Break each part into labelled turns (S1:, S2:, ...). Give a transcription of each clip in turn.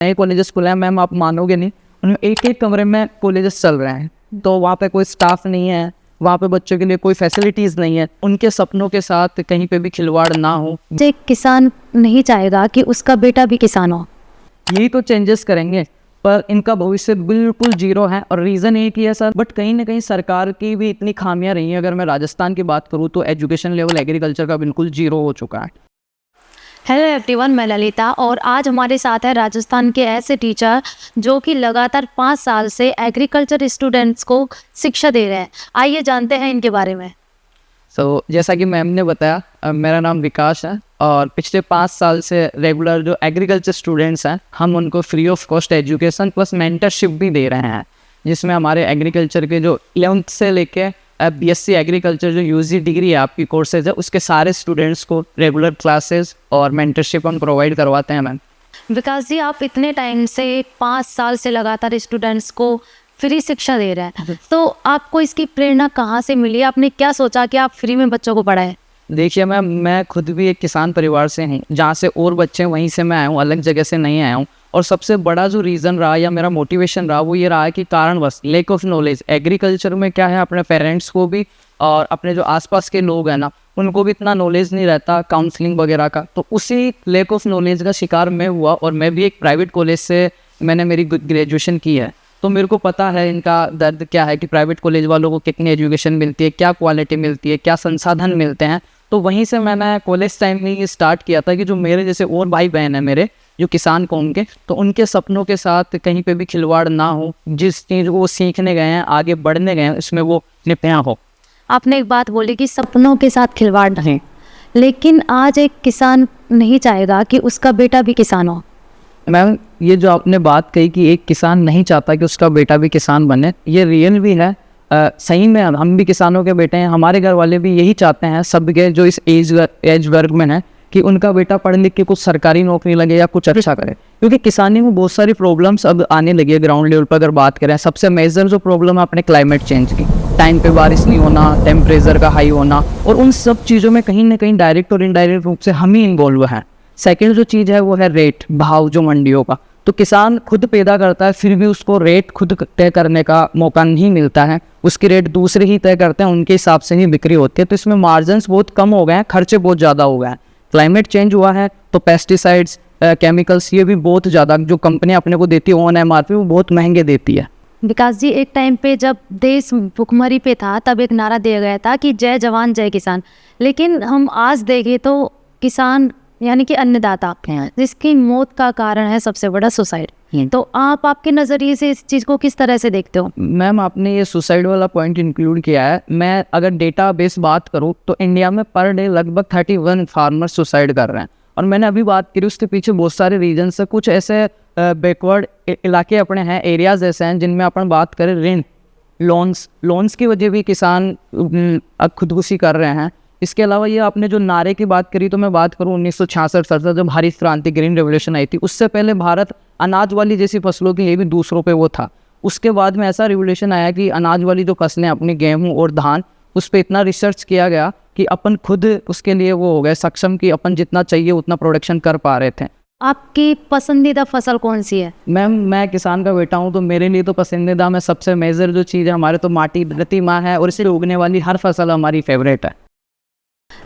S1: नए कॉलेजेस खुले हैं मैम, आप मानोगे नहीं, उनमें एक एक कमरे में कॉलेजेस चल रहे हैं, तो वहाँ पे कोई स्टाफ नहीं है, वहाँ पे बच्चों के लिए कोई फैसिलिटीज़ नहीं है, उनके सपनों के साथ कहीं पे भी खिलवाड़ ना हो।
S2: एक किसान नहीं चाहेगा कि उसका बेटा भी किसान हो।
S1: यही तो चेंजेस करेंगे, पर इनका भविष्य बिल्कुल जीरो है। और रीज़न एक ही है सर, बट कहीं ना कहीं सरकार की भी इतनी खामियां रही हैं। अगर मैं राजस्थान की बात करूँ तो एजुकेशन लेवल एग्रीकल्चर का बिल्कुल जीरो हो चुका है।
S2: हेलो एवरीवन, मैं ललिता और आज हमारे साथ है राजस्थान के ऐसे टीचर जो कि लगातार 5 साल से एग्रीकल्चर स्टूडेंट्स को शिक्षा दे रहे हैं। आइए जानते हैं इनके बारे में।
S1: जैसा कि मैम ने बताया, मेरा नाम विकास है और पिछले 5 साल से रेगुलर जो एग्रीकल्चर स्टूडेंट्स हैं, हम उनको free of cost education plus mentorship भी दे रहे हैं, जिसमें हमारे एग्रीकल्चर के जो 11th से लेके BSc एग्रीकल्चर जो यूजी डिग्री है आपकी कोर्सेज है, उसके सारे स्टूडेंट्स को रेगुलर क्लासेस और मेंटरशिप हम प्रोवाइड करवाते हैं मैम।
S2: विकास जी, आप इतने टाइम से 5 साल से लगातार स्टूडेंट्स को फ्री शिक्षा दे रहे हैं, तो आपको इसकी प्रेरणा कहाँ से मिली? आपने क्या सोचा कि आप फ्री में बच्चों को पढ़ाएं?
S1: देखिए मैम, मैं खुद भी एक किसान परिवार से हूँ, जहाँ से और बच्चे वहीं से मैं आया हूँ, अलग जगह से नहीं आया हूँ। और सबसे बड़ा जो रीज़न रहा या मेरा मोटिवेशन रहा वो ये रहा है कि कारणवश लैक ऑफ नॉलेज। एग्रीकल्चर में क्या है, अपने पेरेंट्स को भी और अपने जो आसपास के लोग हैं ना, उनको भी इतना नॉलेज नहीं रहता काउंसलिंग वगैरह का। तो उसी लैक ऑफ नॉलेज का शिकार मैं हुआ और मैं भी एक प्राइवेट कॉलेज से मैंने मेरी ग्रेजुएशन की है, तो मेरे को पता है इनका दर्द क्या है कि प्राइवेट कॉलेज वालों को कितनी एजुकेशन मिलती है, क्या क्वालिटी मिलती है, क्या संसाधन मिलते हैं। तो वहीं से मैंने कॉलेज टाइम में ये स्टार्ट किया था कि जो मेरे जैसे और भाई बहन हैं मेरे जो किसान कौम के, तो उनके सपनों के साथ कहीं पे भी खिलवाड़ ना हो। जिस चीज़ को वो सीखने गए हैं, आगे बढ़ने गए हैं, इसमें वो निपुण हो।
S2: आपने एक बात बोली कि सपनों के साथ खिलवाड़ नहीं, लेकिन आज एक किसान नहीं चाहेगा कि उसका बेटा भी किसान हो।
S1: मैम, ये जो आपने बात कही कि एक किसान नहीं चाहता कि उसका बेटा भी किसान बने, ये रियल भी है। सही में हम भी किसानों के बेटे हैं, हमारे घर वाले भी यही चाहते हैं, सबके जो इस एज वर्ग में है, कि उनका बेटा पढ़ लिख के कुछ सरकारी नौकरी लगे या कुछ अच्छा करे। क्योंकि किसानी में बहुत सारी प्रॉब्लम्स अब आने लगी है ग्राउंड लेवल पर। अगर बात करें, सबसे मेजर जो प्रॉब्लम है अपने क्लाइमेट चेंज की, टाइम पे बारिश नहीं होना, टेम्परेचर का हाई होना, और उन सब चीज़ों में कहीं ना कहीं डायरेक्ट और इनडायरेक्ट रूप से हम ही इन्वॉल्व हैं। सेकेंड जो चीज़ है वो है रेट, भाव जो मंडियों का। तो किसान खुद पैदा करता है, फिर भी उसको रेट खुद तय करने का मौका नहीं मिलता है, उसकी रेट दूसरे ही तय करते हैं, उनके हिसाब से ही बिक्री होती है। तो इसमें मार्जिन्स बहुत कम हो गए हैं, खर्चे बहुत ज़्यादा हो गए हैं। क्लाइमेट चेंज हुआ है तो पेस्टिसाइड्स, केमिकल्स, ये भी बहुत ज़्यादा जो कंपनी अपने को देती है ऑन MRP, वो बहुत महंगे देती है।
S2: विकास जी, एक टाइम पे जब देश भुखमरी पे था, तब एक नारा दिया गया था कि जय जवान जय किसान। लेकिन हम आज देखें तो किसान यानी कि अन्नदाता, जिसकी मौत का कारण है सबसे बड़ा सुसाइड। तो आप आपके नज़रिए से इस चीज़ को किस तरह से देखते हो?
S1: मैम, आपने ये सुसाइड वाला पॉइंट इंक्लूड किया है। मैं अगर डेटा बेस बात करूँ तो इंडिया में पर डे लगभग 31 फार्मर सुसाइड कर रहे हैं। और मैंने अभी बात करी, उसके पीछे बहुत सारे रीजन्स है। कुछ ऐसे बैकवर्ड इलाके अपने हैं, एरियाज ऐसे हैं जिनमें अपन बात करें ऋण, लोन्स की वजह भी किसान खुदकुशी कर रहे हैं। इसके अलावा ये आपने जो नारे की बात करी, तो मैं बात करूँ 1966-67 जब हरित क्रांति ग्रीन रेवोल्यूशन आई थी, उससे पहले भारत अनाज वाली जैसी फसलों के लिए भी दूसरों पे वो था। उसके बाद में ऐसा रिवोल्यूशन आया कि अनाज वाली जो फसलें अपनी गेहूँ और धान, उस पर इतना रिसर्च किया गया कि अपन खुद उसके लिए वो हो गए सक्षम कि अपन जितना चाहिए उतना प्रोडक्शन कर पा रहे थे।
S2: आपकी पसंदीदा फसल कौन सी है?
S1: मैम, मैं किसान का बेटा हूँ, तो मेरे लिए तो पसंदीदा में सबसे मेजर जो चीज़ है हमारे, तो माटी धरती माँ है, और इससे उगने वाली हर फसल हमारी फेवरेट है।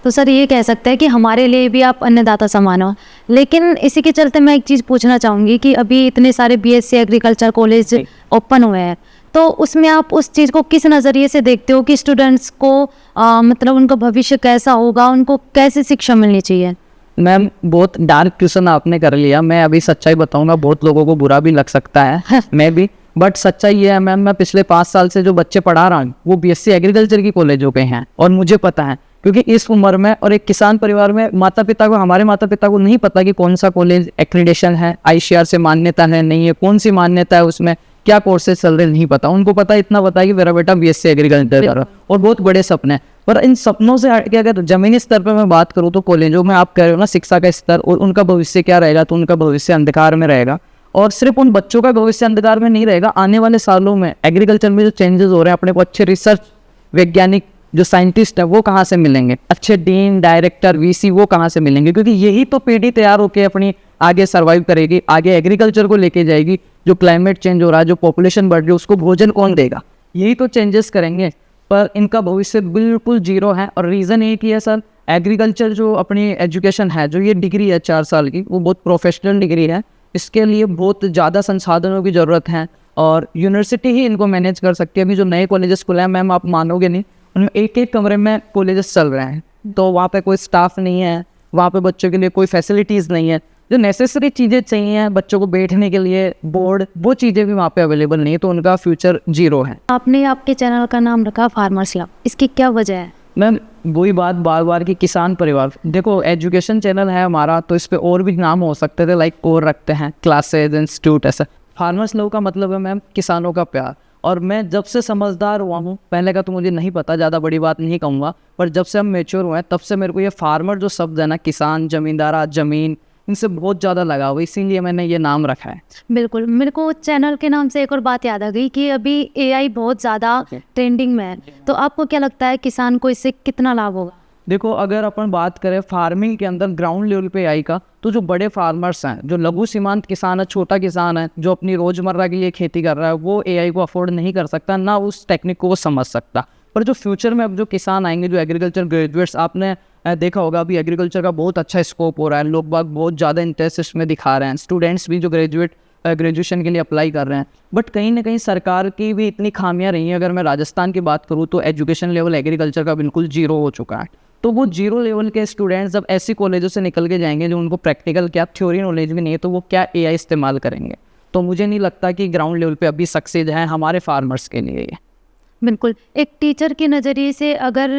S2: तो सर, ये कह सकते हैं कि हमारे लिए भी आप अन्नदाता समान हो। लेकिन इसी के चलते मैं एक चीज़ पूछना चाहूँगी कि अभी इतने सारे BSc एग्रीकल्चर कॉलेज ओपन हुए हैं, तो उसमें आप उस चीज़ को किस नज़रिए से देखते हो कि स्टूडेंट्स को मतलब उनका भविष्य कैसा होगा, उनको कैसे शिक्षा मिलनी चाहिए?
S1: मैम, बहुत डार्क क्वेश्चन आपने कर लिया। मैं अभी सच्चाई बताऊंगा, बहुत लोगों को बुरा भी लग सकता है मैं भी, बट सच्चाई ये है मैम, मैं पिछले 5 साल से जो बच्चे पढ़ा रहा हूँ वो BSc एग्रीकल्चर की कॉलेजों के हैं। और मुझे पता है, क्योंकि इस उम्र में और एक किसान परिवार में हमारे माता पिता को नहीं पता कि कौन सा कॉलेज एक्रीडेशन है, ICAR से मान्यता है नहीं है, कौन सी मान्यता है, उसमें क्या कोर्सेज चल रहे, नहीं पता। उनको पता इतना पता है कि मेरा बेटा BSc एग्रीकल्चर कर रहा है, और बहुत बड़े सपने। पर इन सपनों से हट के अगर जमीनी स्तर पर मैं बात करूँ, तो कॉलेजों में आप कह रहे हो ना शिक्षा का स्तर और उनका भविष्य क्या रहेगा, तो उनका भविष्य अंधकार में रहेगा। और सिर्फ उन बच्चों का भविष्य अंधकार में नहीं रहेगा, आने वाले सालों में एग्रीकल्चर में जो चेंजेस हो रहे हैं, अपने को अच्छे रिसर्च वैज्ञानिक जो साइंटिस्ट है वो कहाँ से मिलेंगे, अच्छे डीन, डायरेक्टर, VC वो कहाँ से मिलेंगे, क्योंकि यही तो पीढ़ी तैयार होकर अपनी आगे सर्वाइव करेगी, आगे एग्रीकल्चर को लेके जाएगी। जो क्लाइमेट चेंज हो रहा है, जो पॉपुलेशन बढ़ रही है, उसको भोजन कौन देगा? यही तो चेंजेस करेंगे। पर इनका भविष्य बिल्कुल जीरो है। और रीज़न एक ही है सर, एग्रीकल्चर जो अपनी एजुकेशन है, जो ये डिग्री है 4 साल की, वो बहुत प्रोफेशनल डिग्री है। इसके लिए बहुत ज़्यादा संसाधनों की ज़रूरत है और यूनिवर्सिटी ही इनको मैनेज कर सकती है। अभी जो नए कॉलेजेस खुले हैं मैम, आप मानोगे नहीं, उनमें एक एक कमरे में कॉलेजेस चल रहे हैं, तो वहाँ पे कोई स्टाफ नहीं है, वहाँ पे बच्चों के लिए कोई फैसिलिटीज़ नहीं है। जो नेसेसरी चीज़ें चाहिए बच्चों को बैठने के लिए, बोर्ड, वो चीज़ें भी वहाँ पे अवेलेबल नहीं है, तो उनका फ्यूचर जीरो है।
S2: आपने आपके चैनल का नाम रखा फार्मर्स लव, इसकी क्या वजह है?
S1: मैम वही बात बार बार की, किसान परिवार। देखो एजुकेशन चैनल है हमारा, तो इस पे और भी नाम हो सकते थे, लाइक और रखते हैं, क्लासेज, इंस्टीट्यूट, ऐसा। फार्मर्स लव का मतलब है मैम किसानों का प्यार। और मैं जब से समझदार हुआ हूँ, पहले का तो मुझे नहीं पता, ज़्यादा बड़ी बात नहीं कहूँगा, पर जब से हम मेच्योर हुए हैं तब से मेरे को ये फार्मर जो शब्द है ना, किसान, जमींदारा, ज़मीन, इनसे बहुत ज़्यादा लगा हुआ, इसीलिए मैंने ये नाम रखा है।
S2: बिल्कुल, मेरे को चैनल के नाम से एक और बात याद आ गई कि अभी एआई बहुत ज़्यादा ट्रेंडिंग में है, तो आपको क्या लगता है किसान को इससे कितना लाभ होगा?
S1: देखो अगर अपन बात करें फार्मिंग के अंदर ग्राउंड लेवल पे आई का, तो जो बड़े फार्मर्स हैं, जो लघु सीमांत किसान है, छोटा किसान है, जो अपनी रोज़मर्रा के लिए खेती कर रहा है, वो एआई को अफोर्ड नहीं कर सकता, ना उस टेक्निक को वो समझ सकता। पर जो फ्यूचर में अब जो किसान आएंगे, जो एग्रीकल्चर ग्रेजुएट्स, आपने देखा होगा अभी एग्रीकल्चर का बहुत अच्छा स्कोप हो रहा है, लोग बाग बहुत ज़्यादा इंटरेस्ट इसमें दिखा रहे हैं, स्टूडेंट्स भी जो ग्रेजुएशन के लिए अप्लाई कर रहे हैं। बट कहीं ना कहीं सरकार की भी इतनी खामियां रही हैं। अगर मैं राजस्थान की बात करूँ तो एजुकेशन लेवल एग्रीकल्चर का बिल्कुल जीरो हो चुका है। तो वो जीरो लेवल के स्टूडेंट्स जब ऐसी कॉलेजों से निकल के जाएंगे जो उनको प्रैक्टिकल क्या, थ्योरी नॉलेज भी नहीं है, तो वो क्या एआई इस्तेमाल करेंगे? तो मुझे नहीं लगता कि ग्राउंड लेवल पे अभी सक्सेस है हमारे फार्मर्स के लिए ये।
S2: बिल्कुल, एक टीचर के नज़रिए से अगर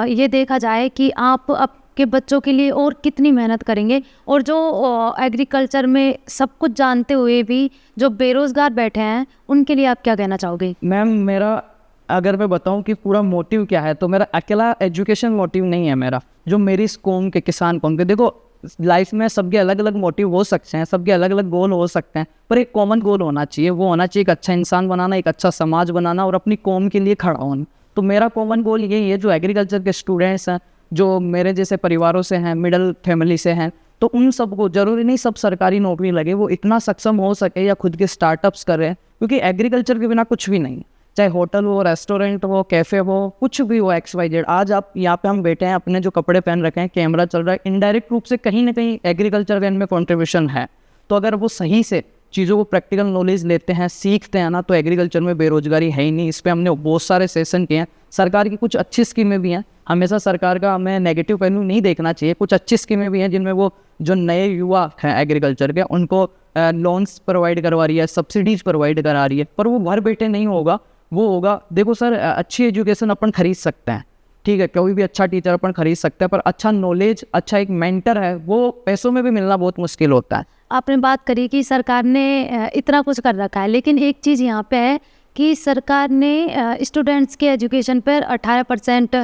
S2: ये देखा जाए कि आप आपके बच्चों के लिए और कितनी मेहनत करेंगे, और जो एग्रीकल्चर में सब कुछ जानते हुए भी जो बेरोज़गार बैठे हैं, उनके लिए आप क्या कहना चाहोगे?
S1: मैम मेरा, अगर मैं बताऊं कि पूरा मोटिव क्या है, तो मेरा अकेला एजुकेशन मोटिव नहीं है मेरा, जो मेरी इस कौम के, किसान कौम के। देखो लाइफ में सबके अलग अलग मोटिव हो सकते हैं, सबके अलग अलग गोल हो सकते हैं, पर एक कॉमन गोल होना चाहिए। वो होना चाहिए एक अच्छा इंसान बनाना, एक अच्छा समाज बनाना और अपनी कौम के लिए खड़ा होना। तो मेरा कॉमन गोल यही है। जो एग्रीकल्चर के स्टूडेंट्स हैं, जो मेरे जैसे परिवारों से हैं, मिडिल फैमिली से हैं, तो उन सबको, जरूरी नहीं सब सरकारी नौकरी लगे, वो इतना सक्षम हो सके या खुद के स्टार्टअप्स करें, क्योंकि एग्रीकल्चर के बिना कुछ भी नहीं। चाहे होटल हो, रेस्टोरेंट हो, कैफ़े हो, कुछ भी हो, XYZ। आज आप यहाँ पे हम बैठे हैं, अपने जो कपड़े पहन रखे हैं, कैमरा चल रहा है, इनडायरेक्ट रूप से कहीं ना कहीं एग्रीकल्चर का इनमें कॉन्ट्रीब्यूशन है। तो अगर वो सही से चीज़ों को प्रैक्टिकल नॉलेज लेते हैं, सीखते हैं ना, तो एग्रीकल्चर में बेरोजगारी है ही नहीं। इस पर हमने बहुत सारे सेशन किए हैं। सरकार की कुछ अच्छी स्कीमें भी हैं, हमेशा सरकार का हमें नेगेटिव पहलू नहीं देखना चाहिए। कुछ अच्छी स्कीमें भी हैं जिनमें वो जो नए युवा हैं एग्रीकल्चर के, उनको लोन्स प्रोवाइड करवा रही है, सब्सिडीज प्रोवाइड करा रही है। पर वो घर बैठे नहीं होगा, वो होगा। देखो सर, अच्छी एजुकेशन अपन खरीद सकते हैं, ठीक है, कोई भी अच्छा टीचर अपन खरीद सकते हैं, पर अच्छा नॉलेज, अच्छा एक मेंटर है, वो पैसों में भी मिलना बहुत मुश्किल होता है।
S2: आपने बात करी कि सरकार ने इतना कुछ कर रखा है, लेकिन एक चीज़ यहाँ पे है कि सरकार ने स्टूडेंट्स के एजुकेशन पर 18%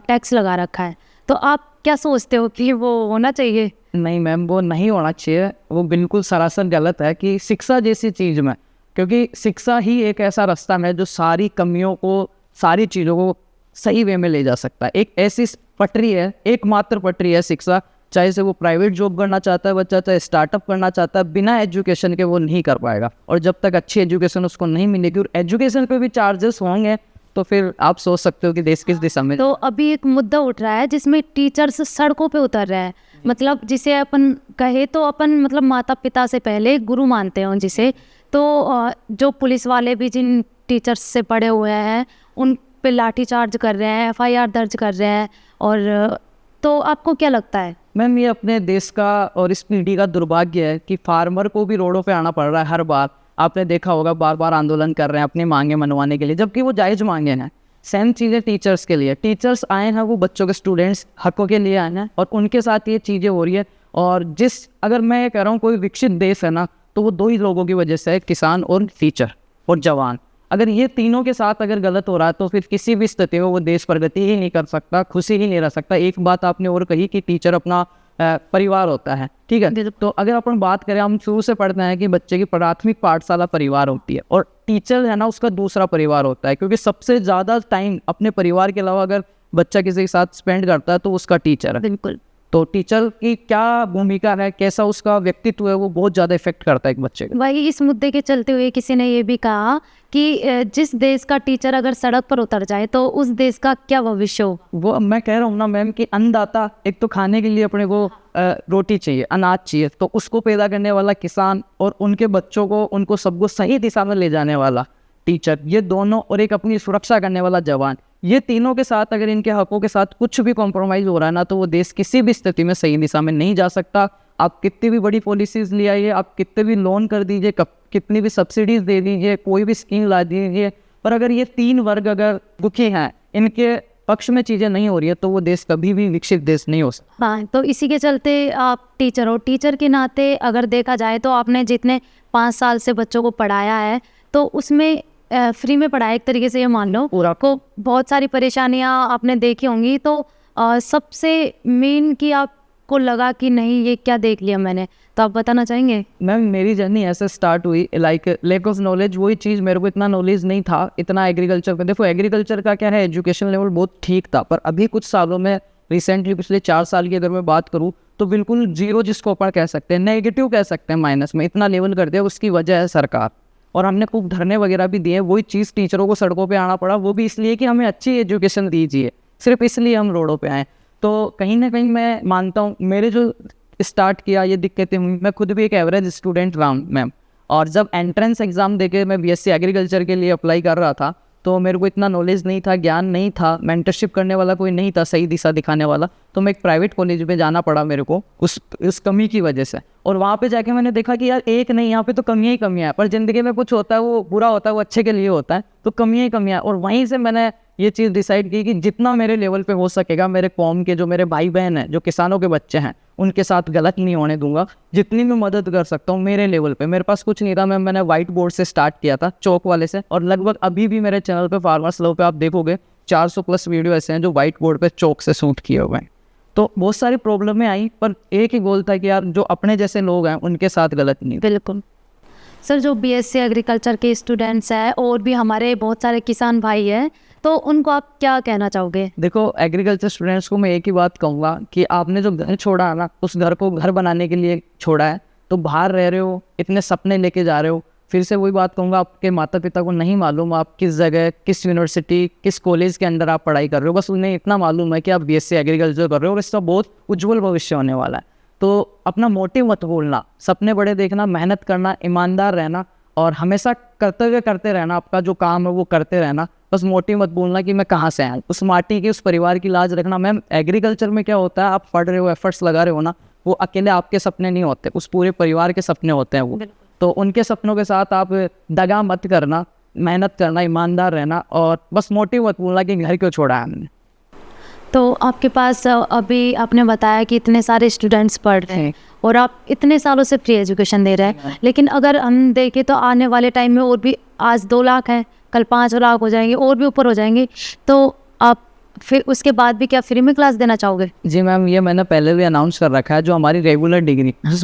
S2: टैक्स लगा रखा है। तो आप क्या सोचते हो कि वो होना चाहिए?
S1: नहीं मैम, वो नहीं होना चाहिए। वो बिल्कुल सरासर गलत है कि शिक्षा जैसी चीज़ में, क्योंकि शिक्षा ही एक ऐसा रास्ता है जो सारी कमियों को, सारी चीज़ों को सही वे में ले जा सकता है। एक ऐसी पटरी है, एकमात्र पटरी है शिक्षा। चाहे से वो प्राइवेट जॉब करना चाहता है बच्चा, चाहे स्टार्टअप करना चाहता है, बिना एजुकेशन के वो नहीं कर पाएगा। और जब तक अच्छी एजुकेशन उसको नहीं मिलेगी और एजुकेशन पे भी चार्जेस होंगे, तो फिर आप सोच सकते हो कि देश किस दिशा में।
S2: तो अभी एक मुद्दा उठ रहा है जिसमें टीचर्स सड़कों पे उतर रहे हैं, मतलब जिसे अपन कहे तो अपन मतलब माता पिता से पहले गुरु मानते हैं जिसे। तो जो पुलिस वाले भी जिन टीचर्स से पढ़े हुए हैं, उन पे लाठीचार्ज कर रहे हैं, FIR दर्ज कर रहे हैं। और तो आपको क्या लगता है?
S1: मैम ये अपने देश का और इस पीढ़ी का दुर्भाग्य है कि फार्मर को भी रोडों पे आना पड़ रहा है हर बार। आपने देखा होगा बार बार आंदोलन कर रहे हैं अपनी मांगे मनवाने के लिए, जबकि वो जायज़ मांगे हैं। सेम चीज़ें टीचर्स के लिए, टीचर्स आए हैं वो बच्चों के, स्टूडेंट्स हकों के लिए आए हैं, और उनके साथ ये चीज़ें हो रही है। और अगर मैं ये कह रहा हूँ कोई विकसित देश है ना, तो वो दो ही लोगों की वजह से है, किसान और टीचर और जवान। अगर ये तीनों के साथ अगर गलत हो रहा है, तो फिर किसी भी स्थिति में वो देश प्रगति ही नहीं कर सकता, खुशी ही नहीं रह सकता। एक बात आपने और कही कि टीचर अपना परिवार होता है, ठीक है। तो अगर अपन बात करें, हम शुरू से पढ़ते हैं कि बच्चे की प्राथमिक पाठशाला परिवार होती है, और टीचर है ना उसका दूसरा परिवार होता है, क्योंकि सबसे ज़्यादा टाइम अपने परिवार के अलावा अगर बच्चा किसी के साथ स्पेंड करता है तो उसका टीचर है।
S2: बिल्कुल।
S1: तो टीचर की क्या भूमिका है, कैसा उसका व्यक्तित्व है, वो बहुत ज़्यादा इफेक्ट करता है एक बच्चे का।
S2: वही इस मुद्दे के चलते हुए किसी ने ये भी कहा कि जिस देश का टीचर अगर सड़क पर उतर जाए तो उस देश का क्या भविष्य होगा।
S1: वो मैं कह रहा हूँ ना मैम कि अन्नदाता, एक तो खाने के लिए अपने को रोटी चाहिए, अनाज चाहिए, तो उसको पैदा करने वाला किसान और उनके बच्चों को, उनको सबको सही दिशा में ले जाने वाला टीचर, ये दोनों, और एक अपनी सुरक्षा करने वाला जवान, ये तीनों के साथ अगर इनके हकों के साथ कुछ भी कॉम्प्रोमाइज़ हो रहा है ना, तो वो देश किसी भी स्थिति में सही दिशा में नहीं जा सकता। आप कितनी भी बड़ी पॉलिसीज़ ले आइए, आप कितने भी लोन कर दीजिए, कितनी भी सब्सिडीज़ दे दीजिए, कोई भी स्कीम ला दीजिए, पर अगर ये तीन वर्ग अगर दुखी हैं, इनके पक्ष में चीज़ें नहीं हो रही है, तो वो देश कभी भी विकसित देश नहीं हो सकता।
S2: हाँ, तो इसी के चलते आप टीचर हो, टीचर के नाते अगर देखा जाए तो आपने जितने 5 साल से बच्चों को पढ़ाया है, तो उसमें फ्री में पढ़ाया एक तरीके से, ये मान लो
S1: पूरा
S2: को बहुत सारी परेशानियाँ आपने देखी होंगी, तो सबसे मेन कि आपको लगा कि नहीं ये क्या देख लिया मैंने, तो आप बताना चाहेंगे।
S1: मैम मेरी जर्नी ऐसे स्टार्ट हुई, लाइक लैक ऑफ नॉलेज, वही चीज़, मेरे को इतना नॉलेज नहीं था, इतना एग्रीकल्चर का। देखो एग्रीकल्चर का क्या है, एजुकेशन लेवल बहुत ठीक था, पर अभी कुछ सालों में, रिसेंटली पिछले 4 साल की अगर मैं बात करूँ, तो बिल्कुल जीरो जिसको अपन कह सकते हैं, नेगेटिव कह सकते हैं, माइनस में इतना लेवल कर दिया। उसकी वजह है सरकार, और हमने खूब धरने वगैरह भी दिए। वही चीज़ टीचरों को सड़कों पे आना पड़ा, वो भी इसलिए कि हमें अच्छी एजुकेशन दीजिए, सिर्फ इसलिए हम रोडों पे आए। तो कहीं ना कहीं मैं मानता हूँ मेरे जो स्टार्ट किया ये दिक्कतें हुई, मैं खुद भी एक एवरेज स्टूडेंट रहा हूँ मैम, और जब एंट्रेंस एग्ज़ाम देके मैं बीएससी एग्रीकल्चर के लिए अप्लाई कर रहा था, तो मेरे को इतना नॉलेज नहीं था, ज्ञान नहीं था, मेंटरशिप करने वाला कोई नहीं था, सही दिशा दिखाने वाला, तो मैं एक प्राइवेट कॉलेज में जाना पड़ा मेरे को उस कमी की वजह से। और वहाँ पे जाके मैंने देखा कि यार एक नहीं, यहाँ पे तो कमियाँ ही कमियाँ हैं, पर ज़िंदगी में कुछ होता है वो बुरा होता है, वो अच्छे के लिए होता है, तो कमियाँ ही कमियाँ। और वहीं से मैंने ये चीज़ डिसाइड की कि जितना मेरे लेवल पे हो सकेगा, मेरे कौम के जो मेरे भाई बहन हैं, जो किसानों के बच्चे हैं, उनके साथ गलत नहीं होने दूंगा। जितनी मैं मदद कर सकता हूँ मेरे लेवल पे, मेरे पास कुछ नहीं था, मैंने वाइट बोर्ड से स्टार्ट किया था, चौक वाले से, और लगभग अभी भी मेरे चैनल पे फार्मर्स लव पे आप देखोगे 400 प्लस वीडियो ऐसे हैं जो वाइट बोर्ड पे चौक से शूट किए हुए हैं। तो बहुत सारी प्रॉब्लमें आई, पर एक ही गोल था कि यार जो अपने जैसे लोग हैं उनके साथ गलत नहीं।
S2: बिल्कुल सर, जो बीएससी एग्रीकल्चर के स्टूडेंट्स हैं और भी हमारे बहुत सारे किसान भाई हैं, तो उनको आप क्या कहना चाहोगे।
S1: देखो एग्रीकल्चर स्टूडेंट्स को मैं एक ही बात कहूँगा कि आपने जो घर छोड़ा है ना, उस घर को घर बनाने के लिए छोड़ा है, तो बाहर रह रहे हो, इतने सपने लेके जा रहे हो। फिर से वही बात कहूँगा, आपके माता पिता को नहीं मालूम आप किस जगह, किस यूनिवर्सिटी, किस कॉलेज के अंदर आप पढ़ाई कर रहे हो, बस उन्हें इतना मालूम है कि आप बीएससी एग्रीकल्चर कर रहे हो और इसका बहुत उज्जवल भविष्य होने वाला है। तो अपना मोटिव मत भूलना, सपने बड़े देखना, मेहनत करना, ईमानदार रहना, और हमेशा कर्तव्य करते रहना, आपका जो काम है वो करते रहना। बस मोटिव मत भूलना कि मैं कहाँ से आया, उस माटी की, उस परिवार की लाज रखना। मैम एग्रीकल्चर में क्या होता है, आप पढ़ रहे हो, एफर्ट्स लगा रहे हो ना, वो अकेले आपके सपने नहीं होते, उस पूरे परिवार के सपने होते हैं वो। तो उनके सपनों के साथ आप दगा मत करना, मेहनत करना, ईमानदार रहना, और बस मोटिव मत भूलना कि घर क्यों छोड़ा है हमने।
S2: तो आपके पास अभी आपने बताया कि इतने सारे स्टूडेंट्स पढ़ रहे हैं और आप इतने सालों से फ्री एजुकेशन दे रहे हैं, लेकिन अगर हम देखें तो आने वाले टाइम में और भी, आज 2 लाख हैं, कल 5 लाख हो जाएंगे और भी ऊपर हो जाएंगे, तो आप फिर उसके बाद भी क्या फ्री में क्लास देना चाहोगे।
S1: जी मैम, ये मैंने पहले भी अनाउंस कर रखा है, जो हमारी रेगुलर डिग्री जिस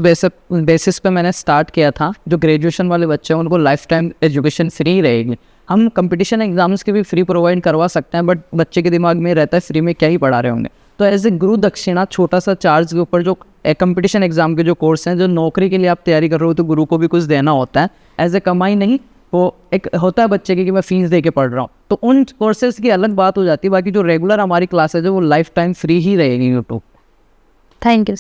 S1: बेसिस पे मैंने स्टार्ट किया था, जो ग्रेजुएशन वाले बच्चे हैं उनको लाइफ टाइम एजुकेशन फ्री रहेगी। हम कंपटीशन एग्जाम्स के भी फ्री प्रोवाइड करवा सकते हैं, बट बच्चे के दिमाग में रहता है फ्री में क्या ही पढ़ा रहे होंगे, तो एज ए गुरु दक्षिणा छोटा सा चार्ज के ऊपर जो कंपटीशन एग्जाम के जो कोर्स हैं, जो नौकरी के लिए आप तैयारी कर रहे हो, तो गुरु को भी कुछ देना होता है, एज ए कमाई नहीं, वो एक होता है बच्चे की कि मैं फीस दे के पढ़ रहा हूँ, तो उन कोर्सेज की अलग बात हो जाती है। बाकी जो रेगुलर हमारी क्लासेज है वो लाइफ टाइम फ्री ही रहेगी यूट्यूब।
S2: Thank you.